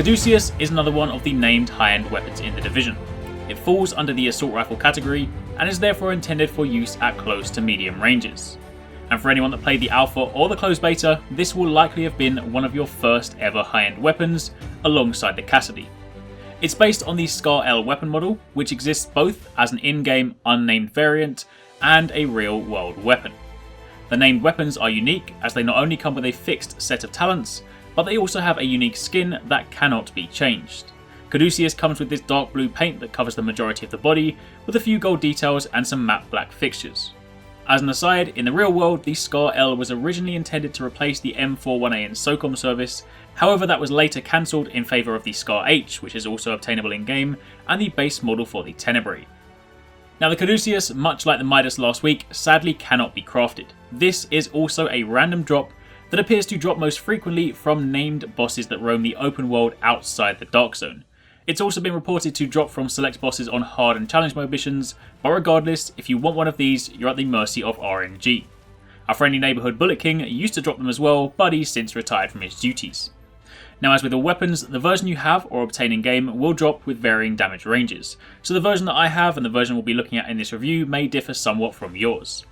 Caduceus is another one of the named high-end weapons in the division. It falls under the assault rifle category and is therefore intended for use at close to medium ranges. And for anyone that played the alpha or the closed beta, this will likely have been one of your first ever high-end weapons alongside the Cassidy. It's based on the Scar L weapon model, which exists both as an in-game unnamed variant and a real-world weapon. The named weapons are unique as they not only come with a fixed set of talents, but they also have a unique skin that cannot be changed. Caduceus comes with this dark blue paint that covers the majority of the body, with a few gold details and some matte black fixtures. As an aside, in the real world, the Scar L was originally intended to replace the M41A in SOCOM service, however that was later cancelled in favour of the Scar H, which is also obtainable in-game, and the base model for the Tenebrae. Now the Caduceus, much like the Midas last week, sadly cannot be crafted. This is also a random drop that appears to drop most frequently from named bosses that roam the open world outside the Dark Zone. It's also been reported to drop from select bosses on hard and challenge mode missions, but regardless, if you want one of these, you're at the mercy of RNG. Our friendly neighbourhood Bullet King used to drop them as well, but he's since retired from his duties. Now, as with all weapons, the version you have or obtain in game will drop with varying damage ranges, so the version that I have and the version we'll be looking at in this review may differ somewhat from yours.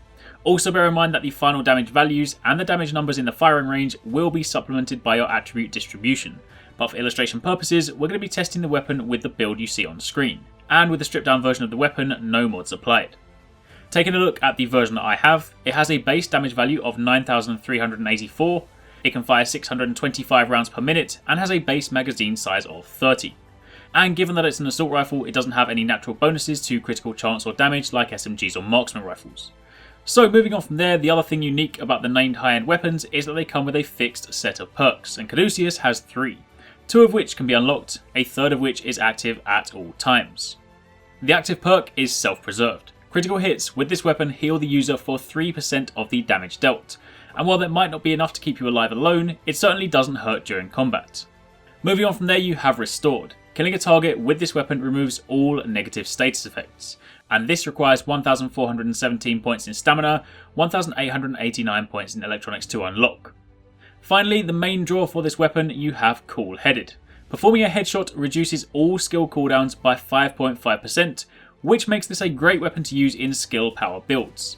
Also bear in mind that the final damage values and the damage numbers in the firing range will be supplemented by your attribute distribution, but for illustration purposes we're going to be testing the weapon with the build you see on screen, and with the stripped down version of the weapon, no mods applied. Taking a look at the version that I have, it has a base damage value of 9,384, it can fire 625 rounds per minute and has a base magazine size of 30. And given that it's an assault rifle, it doesn't have any natural bonuses to critical chance or damage like SMGs or marksman rifles. So moving on from there, the other thing unique about the named high-end weapons is that they come with a fixed set of perks, and Caduceus has 3, 2 of which can be unlocked, a third of which is active at all times. The active perk is self-preserved. Critical hits with this weapon heal the user for 3% of the damage dealt, and while that might not be enough to keep you alive alone, it certainly doesn't hurt during combat. Moving on from there, you have Restored. Killing a target with this weapon removes all negative status effects, and this requires 1,417 points in stamina, 1,889 points in electronics to unlock. Finally, the main draw for this weapon, you have Cool Headed. Performing a headshot reduces all skill cooldowns by 5.5%, which makes this a great weapon to use in skill power builds.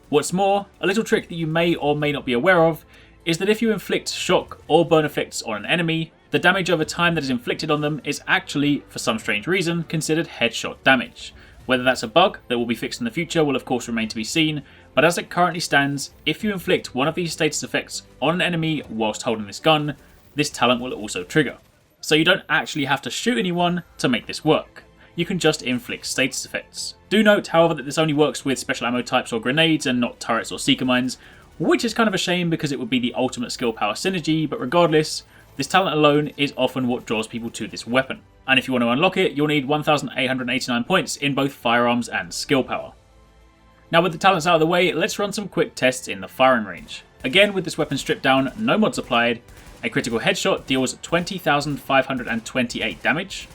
What's more, a little trick that you may or may not be aware of is that if you inflict shock or burn effects on an enemy, the damage over time that is inflicted on them is actually, for some strange reason, considered headshot damage. Whether that's a bug that will be fixed in the future will of course remain to be seen, but as it currently stands, if you inflict one of these status effects on an enemy whilst holding this gun, this talent will also trigger. So you don't actually have to shoot anyone to make this work. You can just inflict status effects. Do note, however, that this only works with special ammo types or grenades and not turrets or seeker mines, which is kind of a shame because it would be the ultimate skill power synergy, but regardless, this talent alone is often what draws people to this weapon. And if you want to unlock it, you'll need 1,889 points in both firearms and skill power. Now with the talents out of the way, let's run some quick tests in the firing range. Again, with this weapon stripped down, no mods applied. A critical headshot deals 20,528 damage.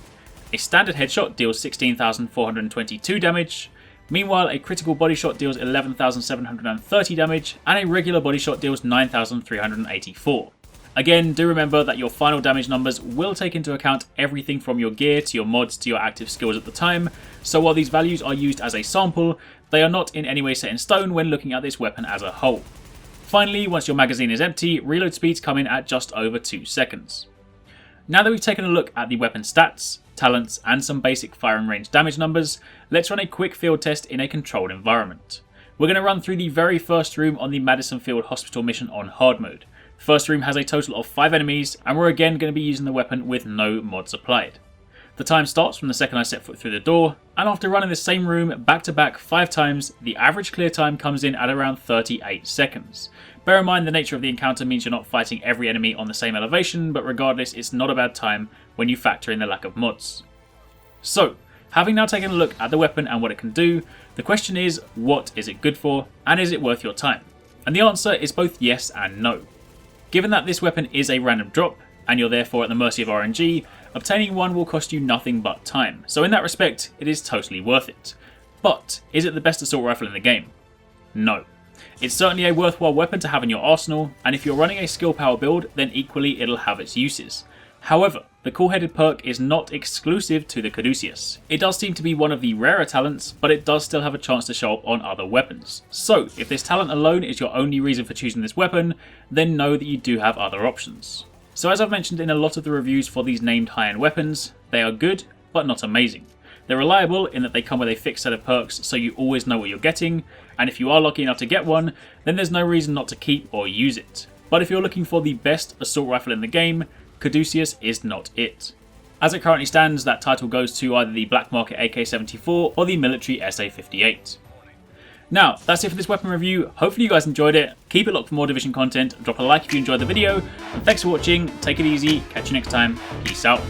A standard headshot deals 16,422 damage. Meanwhile, a critical body shot deals 11,730 damage, and a regular body shot deals 9,384. Again, do remember that your final damage numbers will take into account everything from your gear to your mods to your active skills at the time, so while these values are used as a sample, they are not in any way set in stone when looking at this weapon as a whole. Finally, once your magazine is empty, reload speeds come in at just over 2 seconds. Now that we've taken a look at the weapon stats, talents, and some basic firing range damage numbers, let's run a quick field test in a controlled environment. We're going to run through the very first room on the Madison Field Hospital mission on hard mode. The first room has a total of 5 enemies, and we're again going to be using the weapon with no mods applied. The time starts from the second I set foot through the door, and after running the same room back to back 5 times, the average clear time comes in at around 38 seconds. Bear in mind the nature of the encounter means you're not fighting every enemy on the same elevation, but regardless it's not a bad time when you factor in the lack of mods. So, having now taken a look at the weapon and what it can do, the question is, what is it good for, and is it worth your time? And the answer is both yes and no. Given that this weapon is a random drop, and you're therefore at the mercy of RNG, obtaining one will cost you nothing but time, so in that respect, it is totally worth it. But, is it the best assault rifle in the game? No. It's certainly a worthwhile weapon to have in your arsenal, and if you're running a skill power build, then equally it'll have its uses. However, The Cool-Headed perk is not exclusive to the Caduceus. It does seem to be one of the rarer talents, but it does still have a chance to show up on other weapons. So if this talent alone is your only reason for choosing this weapon, then know that you do have other options. So as I've mentioned in a lot of the reviews for these named high-end weapons, they are good, but not amazing. They're reliable in that they come with a fixed set of perks, so you always know what you're getting, and if you are lucky enough to get one, then there's no reason not to keep or use it. But if you're looking for the best assault rifle in the game, Caduceus is not it. As it currently stands, that title goes to either the black market AK-74 or the military SA-58. Now, that's it for this weapon review. Hopefully you guys enjoyed it. Keep it locked for more Division content. Drop a like if you enjoyed the video. And thanks for watching. Take it easy. Catch you next time. Peace out.